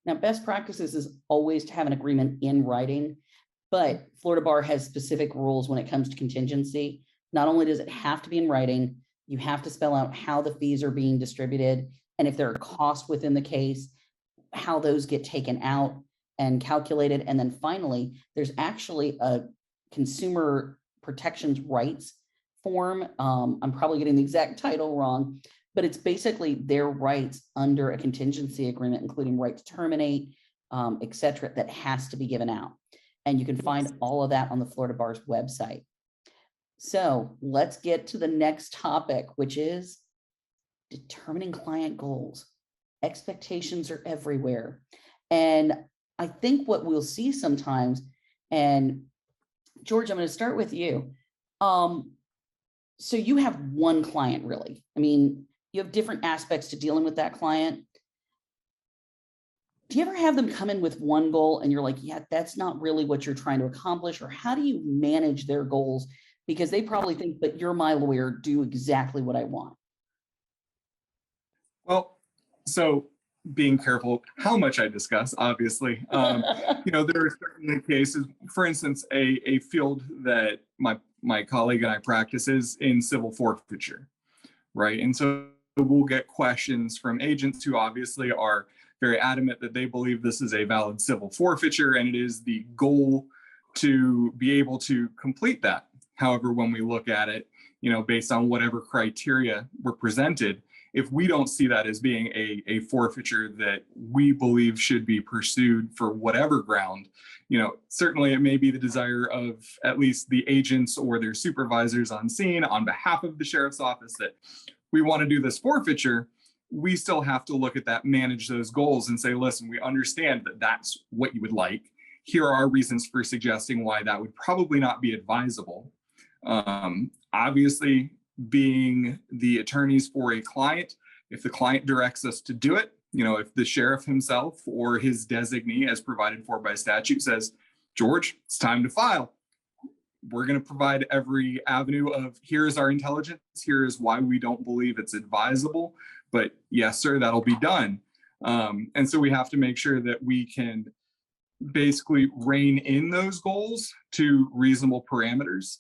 Now, best practices is always to have an agreement in writing, but Florida Bar has specific rules when it comes to contingency. Not only does it have to be in writing, you have to spell out how the fees are being distributed, and if there are costs within the case, how those get taken out and calculated. And then finally, there's actually a consumer protections rights form. I'm probably getting the exact title wrong, but it's basically their rights under a contingency agreement, including right to terminate, et cetera, that has to be given out. And you can find all of that on the Florida Bar's website. So let's get to the next topic, which is determining client goals. Expectations are everywhere. And I think what we'll see sometimes, and George, I'm going to start with you. So you have one client, really. I mean, you have different aspects to dealing with that client. Do you ever have them come in with one goal and you're like, yeah, that's not really what you're trying to accomplish? Or how do you manage their goals? Because they probably think, but you're my lawyer, do exactly what I want. Well, so being careful how much I discuss, obviously. There are certainly cases, for instance, a field that my colleague and I practice is in civil forfeiture, right? And so we'll get questions from agents who obviously are very adamant that they believe this is a valid civil forfeiture, and it is the goal to be able to complete that. However, when we look at it, based on whatever criteria were presented, if we don't see that as being a forfeiture that we believe should be pursued for whatever ground, certainly it may be the desire of at least the agents or their supervisors on scene on behalf of the sheriff's office that we want to do this forfeiture. We still have to look at that, manage those goals and say, listen, we understand that that's what you would like. Here are our reasons for suggesting why that would probably not be advisable. Obviously, being the attorneys for a client, if the client directs us to do it, if the sheriff himself or his designee, as provided for by statute, says, George, it's time to file, we're going to provide every avenue of here's our intelligence, here is why we don't believe it's advisable, but yes, sir, that'll be done. And so we have to make sure that we can basically rein in those goals to reasonable parameters.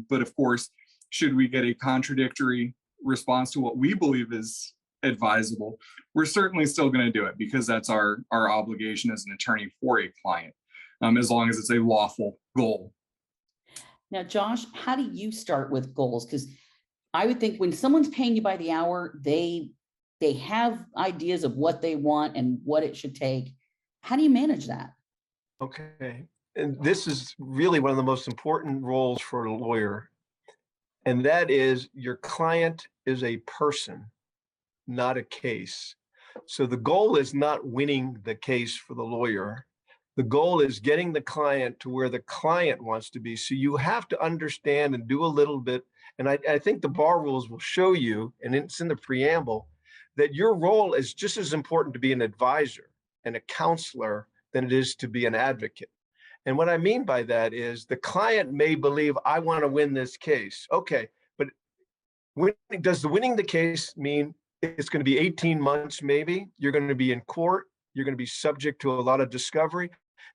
But of course, should we get a contradictory response to what we believe is advisable, we're certainly still going to do it because that's our obligation as an attorney for a client, as long as it's a lawful goal. Now, Josh, how do you start with goals? Because I would think when someone's paying you by the hour, they have ideas of what they want and what it should take. How do you manage that? Okay. And this is really one of the most important roles for a lawyer. And that is your client is a person, not a case. So the goal is not winning the case for the lawyer. The goal is getting the client to where the client wants to be. So you have to understand and do a little bit. And I think the bar rules will show you, and it's in the preamble, that your role is just as important to be an advisor and a counselor than it is to be an advocate. And what I mean by that is the client may believe, I want to win this case. Okay, but does winning the case mean it's going to be 18 months maybe? You're going to be in court. You're going to be subject to a lot of discovery.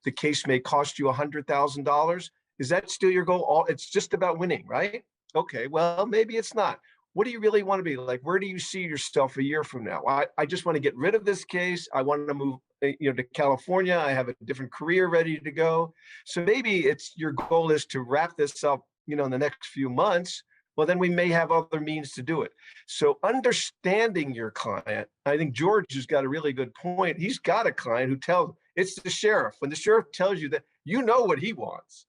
The case may cost you $100,000. Is that still your goal? It's just about winning, right? Okay, well, maybe it's not. What do you really want to be like? Where do you see yourself a year from now? I just want to get rid of this case. I want to move, to California. I have a different career ready to go. So maybe it's your goal is to wrap this up, in the next few months. Well, then we may have other means to do it. So understanding your client, I think George has got a really good point. He's got a client who tells, it's the sheriff. When the sheriff tells you that, you know what he wants.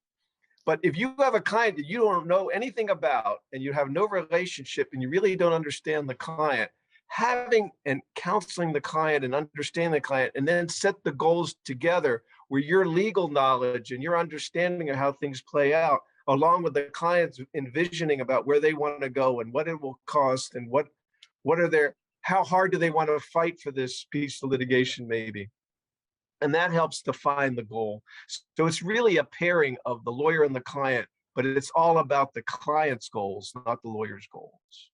But if you have a client that you don't know anything about and you have no relationship and you really don't understand the client, having and counseling the client and understanding the client and then set the goals together where your legal knowledge and your understanding of how things play out, along with the clients envisioning about where they want to go and what it will cost and how hard do they want to fight for this piece of litigation maybe. And that helps define the goal. So it's really a pairing of the lawyer and the client, but it's all about the client's goals, not the lawyer's goals.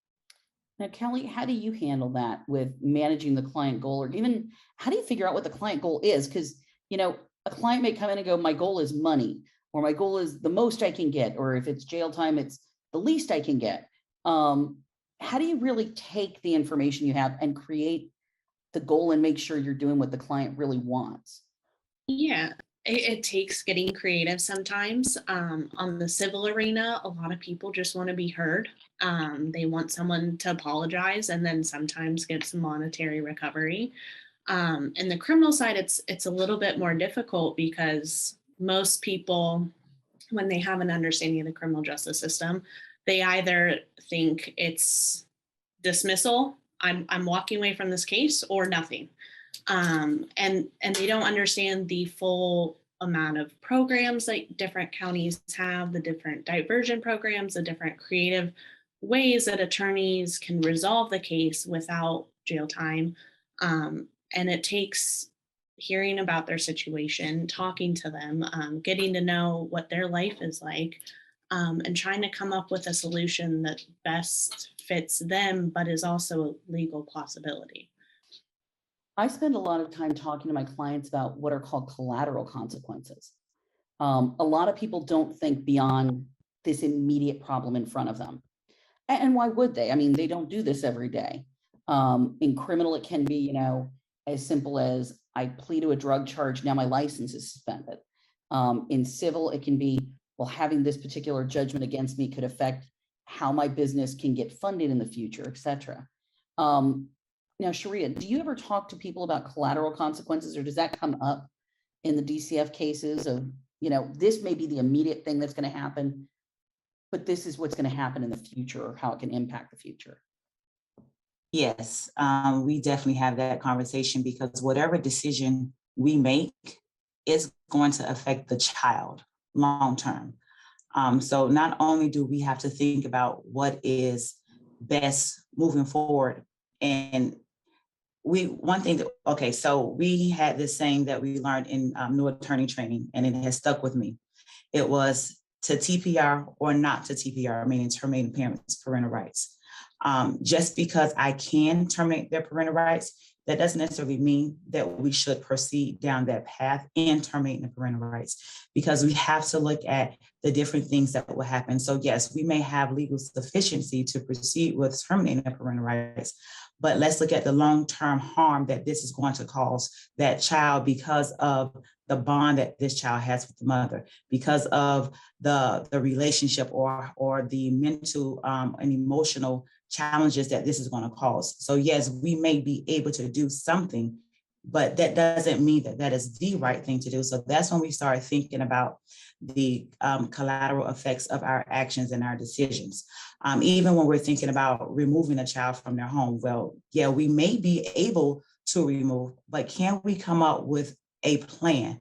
Now, Kelly, how do you handle that with managing the client goal, or even how do you figure out what the client goal is? Because, a client may come in and go, my goal is money, or my goal is the most I can get, or if it's jail time, it's the least I can get. How do you really take the information you have and create the goal and make sure you're doing what the client really wants? Yeah, it takes getting creative sometimes. On the civil arena, a lot of people just want to be heard. They want someone to apologize and then sometimes get some monetary recovery. In the criminal side, it's a little bit more difficult because most people, when they have an understanding of the criminal justice system, they either think it's dismissal, I'm walking away from this case, or nothing. And they don't understand the full amount of programs that different counties have, the different diversion programs, the different creative ways that attorneys can resolve the case without jail time. And it takes hearing about their situation, talking to them, getting to know what their life is like, and trying to come up with a solution that best fits them, but is also a legal possibility. I spend a lot of time talking to my clients about what are called collateral consequences. A lot of people don't think beyond this immediate problem in front of them. And why would they? I mean, they don't do this every day. In criminal, it can be, as simple as I plead to a drug charge, now my license is suspended. In civil, it can be, well, having this particular judgment against me could affect how my business can get funded in the future, et cetera. Now, Sharia, do you ever talk to people about collateral consequences, or does that come up in the DCF cases of, this may be the immediate thing that's going to happen, but this is what's going to happen in the future, or how it can impact the future? Yes, we definitely have that conversation because whatever decision we make is going to affect the child long term. So not only do we have to think about what is best moving forward, and so we had this saying that we learned in new attorney training, and it has stuck with me. It was to TPR or not to TPR, meaning terminating parents' parental rights. Just because I can terminate their parental rights, that doesn't necessarily mean that we should proceed down that path in terminating the parental rights, because we have to look at the different things that will happen. So yes, we may have legal sufficiency to proceed with terminating the parental rights, but let's look at the long-term harm that this is going to cause that child because of the bond that this child has with the mother, because of the relationship or the mental and emotional challenges that this is going to cause. So yes, we may be able to do something, but that doesn't mean that that is the right thing to do. So that's when we start thinking about the collateral effects of our actions and our decisions. Even when we're thinking about removing a child from their home, well, yeah, we may be able to remove, but can we come up with a plan?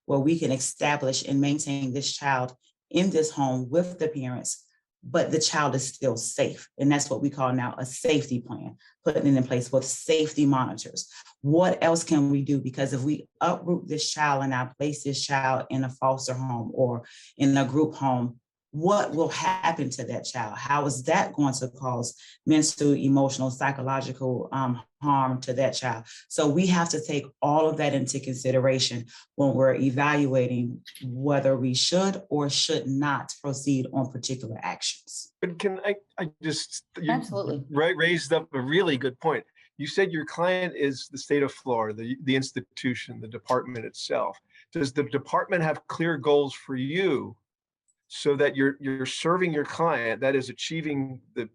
where we can establish and maintain this child in this home with the parents, but the child is still safe. And that's what we call now a safety plan, putting it in place with safety monitors. What else can we do? Because if we uproot this child and I place this child in a foster home or in a group home, what will happen to that child? How is that going to cause mental, emotional, psychological harm to that child? So we have to take all of that into consideration when we're evaluating whether we should or should not proceed on particular actions. But can I just, you Absolutely. raised up a really good point. You said your client is the state of Florida, the institution, the department itself. Does the department have clear goals for you so that you're serving your client, that is achieving the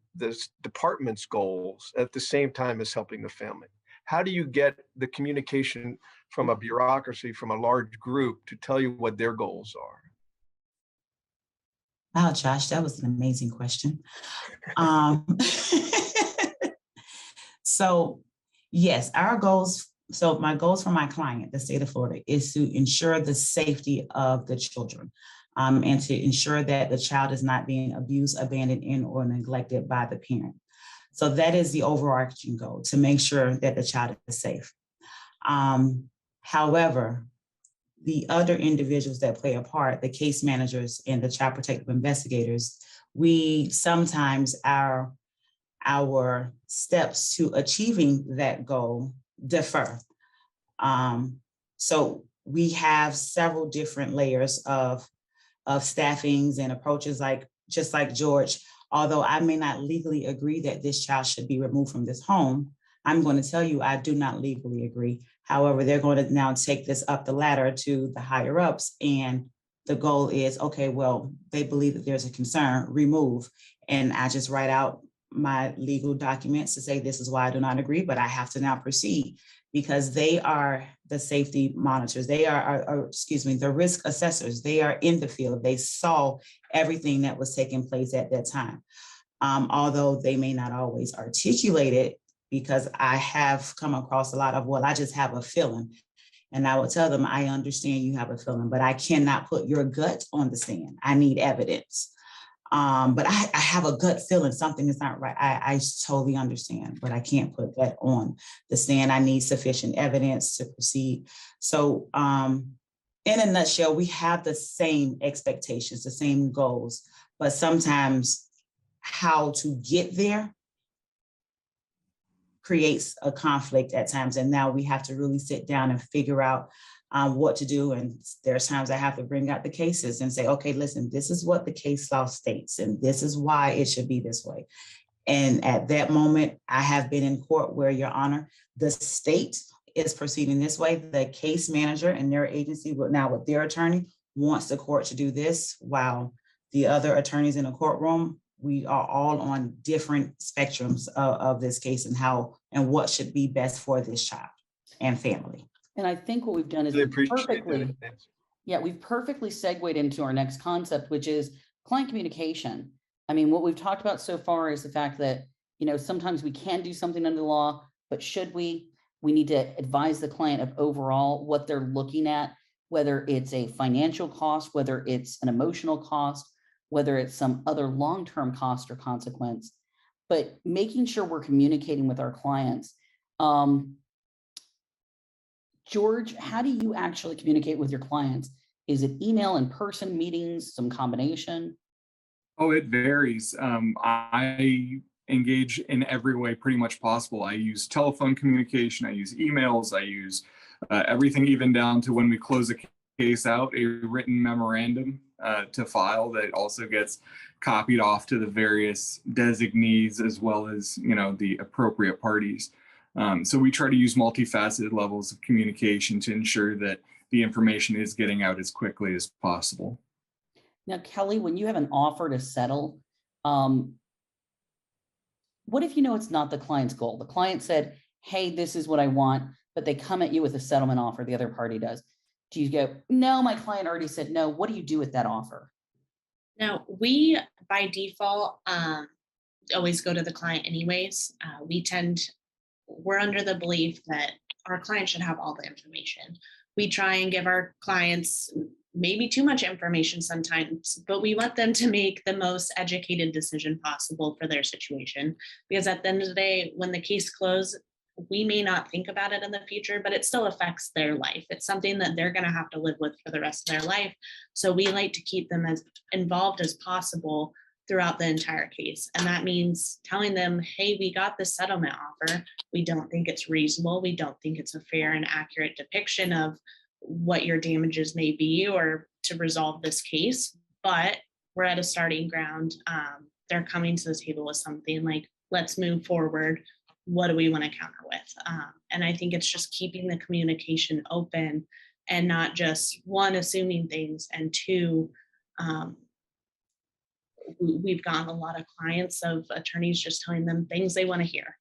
department's goals at the same time as helping the family? How do you get the communication from a bureaucracy, from a large group to tell you what their goals are? Wow, Josh, that was an amazing question. So yes, our goals. So my goals for my client, the state of Florida, is to ensure the safety of the children. And to ensure that the child is not being abused, abandoned, in or neglected by the parent. So that is the overarching goal, to make sure that the child is safe. However, the other individuals that play a part, the case managers and the child protective investigators, we sometimes our steps to achieving that goal differ. So we have several different layers of staffings and approaches, just like George. Although I may not legally agree that this child should be removed from this home, I'm going to tell you I do not legally agree. However, they're going to now take this up the ladder to the higher ups, and the goal is, okay, well, they believe that there's a concern, remove. And I just write out my legal documents to say this is why I do not agree, but I have to now proceed, because they are the safety monitors. They are the risk assessors. They are in the field. They saw everything that was taking place at that time. Although they may not always articulate it, because I have come across a lot of, well, I just have a feeling. And I will tell them, I understand you have a feeling, but I cannot put your gut on the stand. I need evidence. But I have a gut feeling something is not right. I totally understand, but I can't put that on the stand. I need sufficient evidence to proceed. So in a nutshell, we have the same expectations, the same goals, but sometimes how to get there creates a conflict at times. And now we have to really sit down and figure out what to do. And there's times I have to bring out the cases and say, okay, listen, this is what the case law states, and this is why it should be this way. And at that moment, I have been in court where, Your Honor, the state is proceeding this way. The case manager and their agency, now with their attorney, wants the court to do this, while the other attorneys in the courtroom, we are all on different spectrums of this case and how and what should be best for this child and family. And I think what we've done is I we've appreciate that. we've perfectly segued into our next concept, which is client communication. I mean, what we've talked about so far is the fact that, sometimes we can do something under the law, but should we need to advise the client of overall what they're looking at, whether it's a financial cost, whether it's an emotional cost, whether it's some other long-term cost or consequence, but making sure we're communicating with our clients. George, how do you actually communicate with your clients? Is it email, in-person meetings, some combination? Oh, it varies. I engage in every way pretty much possible. I use telephone communication, I use emails, I use everything, even down to when we close a case out, a written memorandum to file that also gets copied off to the various designees as well as, the appropriate parties. So we try to use multifaceted levels of communication to ensure that the information is getting out as quickly as possible. Now, Kelly, when you have an offer to settle, what if it's not the client's goal? The client said, hey, this is what I want, but they come at you with a settlement offer, the other party does. Do you go, no, my client already said no? What do you do with that offer? Now, we, by default, always go to the client anyways. We're under the belief that our client should have all the information. we try and give our clients maybe too much information sometimes, but we want them to make the most educated decision possible for their situation. Because at the end of the day, when the case closes, we may not think about it in the future, but it still affects their life. It's something that they're going to have to live with for the rest of their life. So we like to keep them as involved as possible throughout the entire case. And that means telling them, hey, we got this settlement offer. We don't think it's reasonable. We don't think it's a fair and accurate depiction of what your damages may be or to resolve this case, but we're at a starting ground. They're coming to the table with something like, let's move forward. What do we want to counter with? And I think it's just keeping the communication open and not just one, assuming things, and two, we've gotten a lot of clients of attorneys just telling them things they want to hear,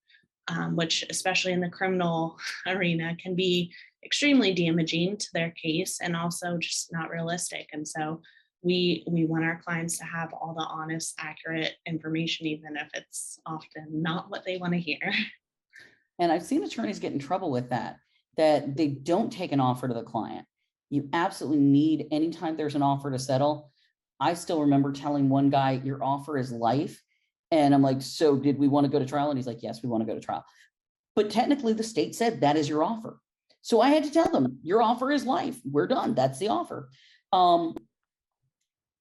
which especially in the criminal arena can be extremely damaging to their case and also just not realistic. And so we want our clients to have all the honest, accurate information, even if it's often not what they want to hear. And I've seen attorneys get in trouble with that they don't take an offer to the client. You absolutely need, anytime there's an offer to settle. I still remember telling one guy, your offer is life. And I'm like, so did we want to go to trial? And he's like, yes, we want to go to trial. But technically the state said that is your offer. So I had to tell them, your offer is life. We're done. That's the offer.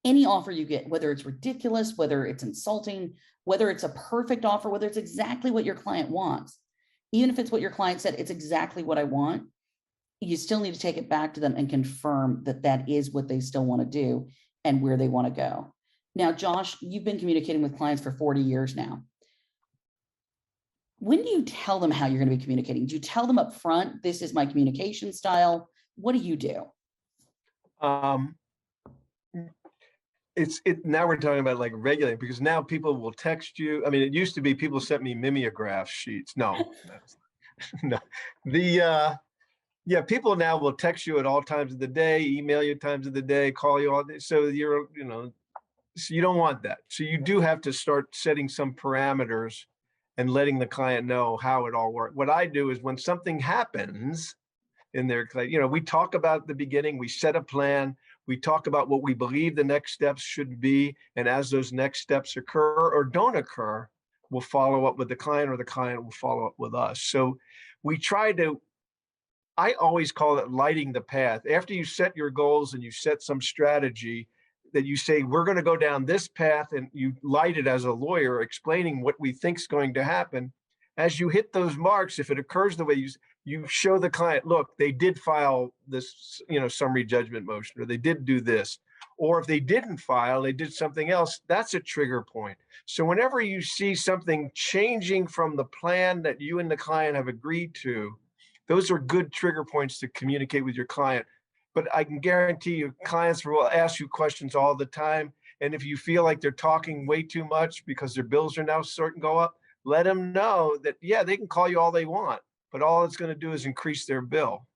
Any offer you get, whether it's ridiculous, whether it's insulting, whether it's a perfect offer, whether it's exactly what your client wants, even if it's what your client said, it's exactly what I want, you still need to take it back to them and confirm that that is what they still want to do and where they want to go. Now, Josh, you've been communicating with clients for 40 years now. When do you tell them how you're going to be communicating? Do you tell them up front, this is my communication style? What do you do? Now we're talking about like regulating, because now people will text you. I mean, it used to be people sent me mimeograph sheets. No, no. Yeah, people now will text you at all times of the day, email you times of the day, call you all day. So so you don't want that. So you do have to start setting some parameters and letting the client know how it all works. What I do is when something happens in there, we talk about the beginning, we set a plan, we talk about what we believe the next steps should be. And as those next steps occur or don't occur, we'll follow up with the client or the client will follow up with us. So we try to, I always call it lighting the path. After you set your goals and you set some strategy that you say, we're going to go down this path, and you light it as a lawyer, explaining what we think is going to happen. As you hit those marks, if it occurs the way you show the client, look, they did file this, summary judgment motion, or they did do this, or if they didn't file, they did something else, that's a trigger point. So whenever you see something changing from the plan that you and the client have agreed to, those are good trigger points to communicate with your client. But I can guarantee you, clients will ask you questions all the time. And if you feel like they're talking way too much because their bills are now starting to go up, let them know that, yeah, they can call you all they want, but all it's going to do is increase their bill.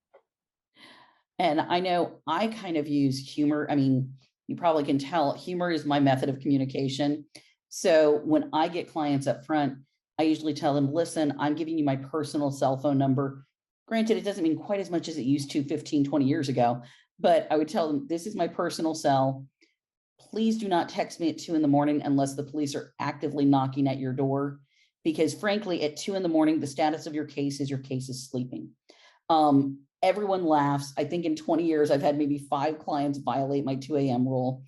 And I know I kind of use humor. I mean, you probably can tell humor is my method of communication. So when I get clients up front, I usually tell them, listen, I'm giving you my personal cell phone number. Granted, it doesn't mean quite as much as it used to 15, 20 years ago, but I would tell them, this is my personal cell. Please do not text me at 2 a.m. unless the police are actively knocking at your door. Because frankly, at 2 a.m, the status of your case is sleeping. Everyone laughs. I think in 20 years, I've had maybe 5 clients violate my 2 a.m. rule.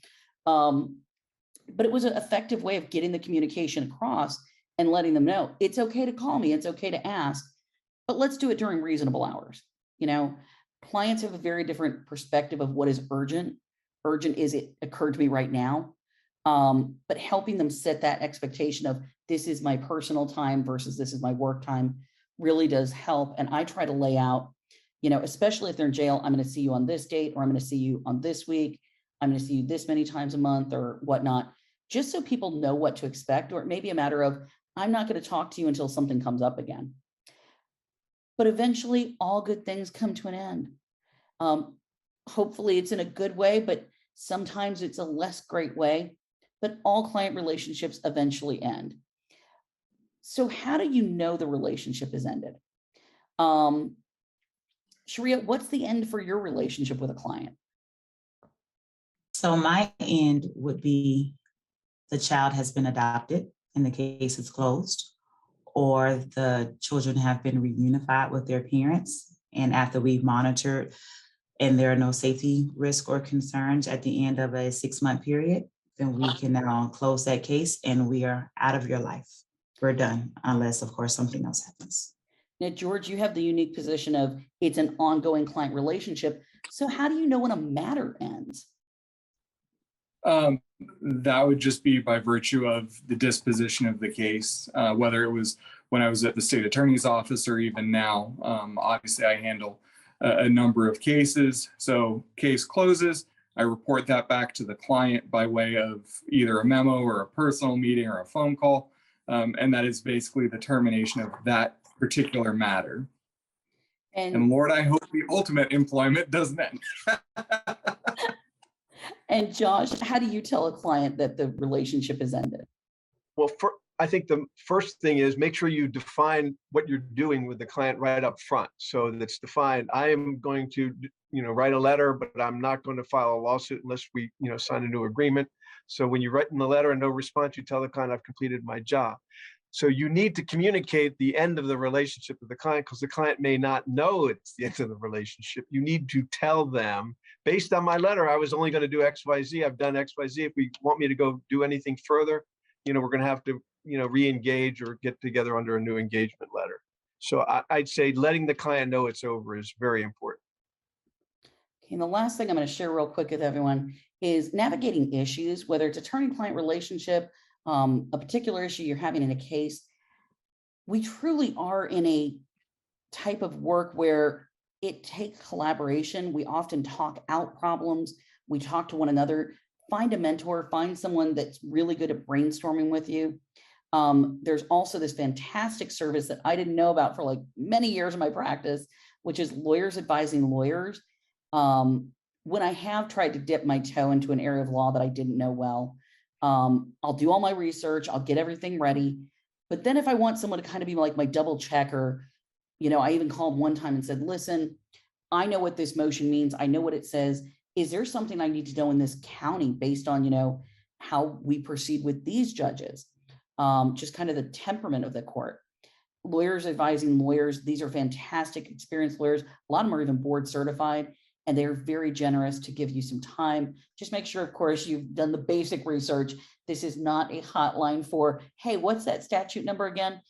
But it was an effective way of getting the communication across and letting them know it's okay to call me. It's okay to ask, but let's do it during reasonable hours. Clients have a very different perspective of what is urgent. Urgent is it occurred to me right now. But helping them set that expectation of this is my personal time versus this is my work time really does help. And I try to lay out, especially if they're in jail, I'm going to see you on this date, or I'm going to see you on this week. I'm going to see you this many times a month or whatnot, just so people know what to expect. Or it may be a matter of, I'm not going to talk to you until something comes up again. But eventually all good things come to an end. Hopefully it's in a good way, but sometimes it's a less great way, but all client relationships eventually end. So how do you know the relationship has ended? Sharia, what's the end for your relationship with a client? So my end would be the child has been adopted and the case is closed, or the children have been reunified with their parents. And after we've monitored and there are no safety risk or concerns at the end of a 6-month period, then we can now close that case and we are out of your life. We're done, unless of course something else happens. Now, George, you have the unique position of it's an ongoing client relationship. So how do you know when a matter ends? That would just be by virtue of the disposition of the case, whether it was when I was at the state attorney's office or even now. Obviously, I handle a number of cases. So case closes, I report that back to the client by way of either a memo or a personal meeting or a phone call. And that is basically the termination of that particular matter. And Lord, I hope the ultimate employment doesn't end. And Josh, how do you tell a client that the relationship has ended? Well, I think the first thing is make sure you define what you're doing with the client right up front. So that's defined. I am going to, write a letter, but I'm not going to file a lawsuit unless we, sign a new agreement. So when you write in the letter and no response, you tell the client I've completed my job. So you need to communicate the end of the relationship with the client, because the client may not know it's the end of the relationship. You need to tell them, based on my letter, I was only going to do X, Y, Z. I've done X, Y, Z. If we want me to go do anything further, we're going to have to, re-engage or get together under a new engagement letter. So I'd say letting the client know it's over is very important. Okay, and the last thing I'm going to share real quick with everyone is navigating issues, whether it's attorney-client relationship, a particular issue you're having in a case. We truly are in a type of work where it takes collaboration. We often talk out problems. We talk to one another. Find a mentor, find someone that's really good at brainstorming with you. There's also this fantastic service that I didn't know about for like many years of my practice, which is lawyers advising lawyers. When I have tried to dip my toe into an area of law that I didn't know well, I'll do all my research, I'll get everything ready. But then if I want someone to kind of be like my double checker, I even called one time and said, listen, I know what this motion means. I know what it says. Is there something I need to know in this county based on, how we proceed with these judges? Just kind of the temperament of the court. Lawyers advising lawyers. These are fantastic, experienced lawyers. A lot of them are even board certified, and they're very generous to give you some time. Just make sure, of course, you've done the basic research. This is not a hotline for, hey, what's that statute number again?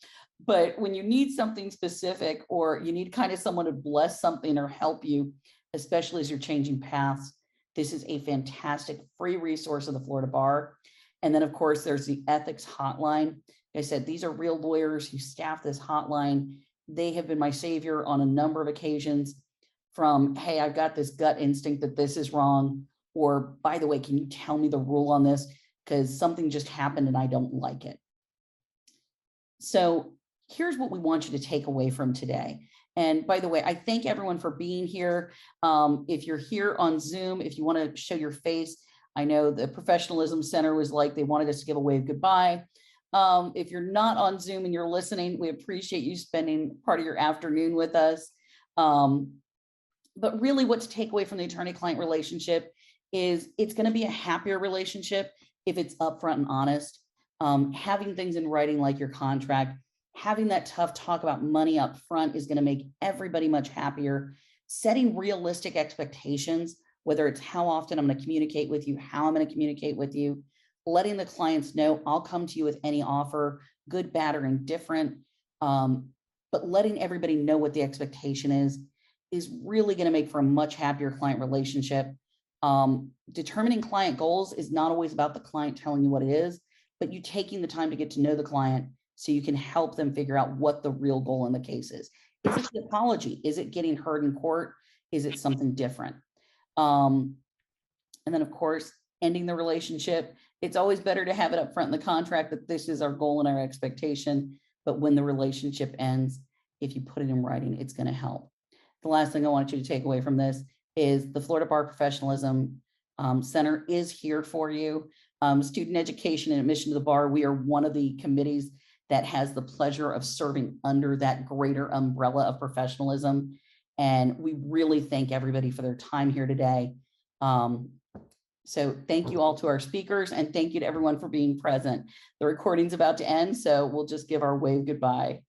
But when you need something specific, or you need kind of someone to bless something or help you, especially as you're changing paths, this is a fantastic free resource of the Florida Bar. And then, of course, there's the ethics hotline. Like I said, these are real lawyers who staff this hotline. They have been my savior on a number of occasions, from, hey, I've got this gut instinct that this is wrong, or by the way, can you tell me the rule on this? Because something just happened and I don't like it. So here's what we want you to take away from today. And by the way, I thank everyone for being here. If you're here on Zoom, if you want to show your face, I know the Professionalism Center was like, they wanted us to give a wave goodbye. If you're not on Zoom and you're listening, we appreciate you spending part of your afternoon with us. But really what to take away from the attorney-client relationship is it's going to be a happier relationship if it's upfront and honest. Having things in writing like your contract, having that tough talk about money up front is going to make everybody much happier. Setting realistic expectations, whether it's how often I'm going to communicate with you, how I'm going to communicate with you, letting the clients know I'll come to you with any offer, good, bad, or indifferent. But letting everybody know what the expectation is really going to make for a much happier client relationship. Determining client goals is not always about the client telling you what it is, but you taking the time to get to know the client so you can help them figure out what the real goal in the case is. Is it the apology? Is it getting heard in court? Is it something different? And then, of course, ending the relationship. It's always better to have it up front in the contract that this is our goal and our expectation. But when the relationship ends, if you put it in writing, it's going to help. The last thing I want you to take away from this is the Florida Bar Professionalism Center is here for you. Student education and admission to the bar, we are one of the committees that has the pleasure of serving under that greater umbrella of professionalism. And we really thank everybody for their time here today. So thank you all to our speakers, and thank you to everyone for being present. The recording's about to end, so we'll just give our wave goodbye.